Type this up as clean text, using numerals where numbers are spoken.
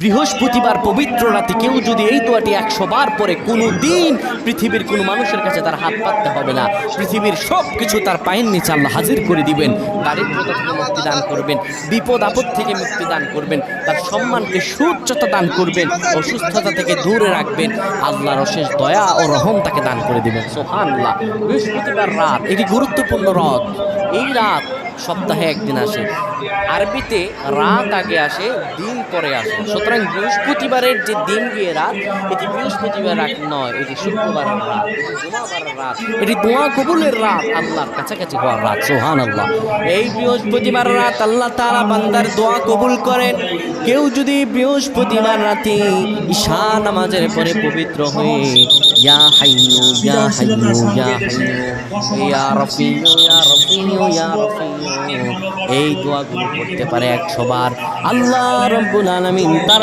বৃহস্পতিবার পবিত্র রাতে কেউ যদি এই দোয়াটি 100 বার পরে কোনো দিন পৃথিবীর কোনো মানুষের কাছে তার হাত পাততে হবে না। পৃথিবীর সব কিছু তার পায়ের নিচে আল্লাহ হাজির করে দিবেন। দারিদ্রতা থেকে মুক্তি দান করবেন, বিপদ আপদ থেকে মুক্তি দান করবেন, তার সম্মানকে সুউচ্চতা দান করবেন, অসুস্থতা থেকে দূরে রাখবেন। আল্লাহর অশেষ দয়া ও রহম তাকে দান করে দিবেন। সুবহানাল্লাহ। বৃহস্পতিবার রাত এটি গুরুত্বপূর্ণ রাত। এই রাত সপ্তাহে একদিন আসে। আরবিতে রাত আগে আসে, দিন পরে আসে। সুতরাং বৃহস্পতিবারের যে দিন গিয়ে রাত, এটি বৃহস্পতিবার রাত নয়, এটি শুক্রবারের রাত, এটি জুমাবারের রাত, এটি দোয়া কবুলের রাত, আল্লাহর কাছাকাছি হওয়ার রাত। সুবহানাল্লাহ। এই বৃহস্পতিবার রাত আল্লাহ তাআলা বান্দার দোয়া কবুল করেন। কেউ যদি বৃহস্পতিবার রাতে ঈশা নামাজের পরে পবিত্র হয়ে ইয়া হাইয়ু ইয়া হাইয়ু ইয়া হাইয়ু ইয়া রাফিউ ইয়া রাফিউ ইয়া রাফিউ এই দোয়াগুলো করতে পারে 100 বার, আল্লাহ রাব্বুল আলামিন তার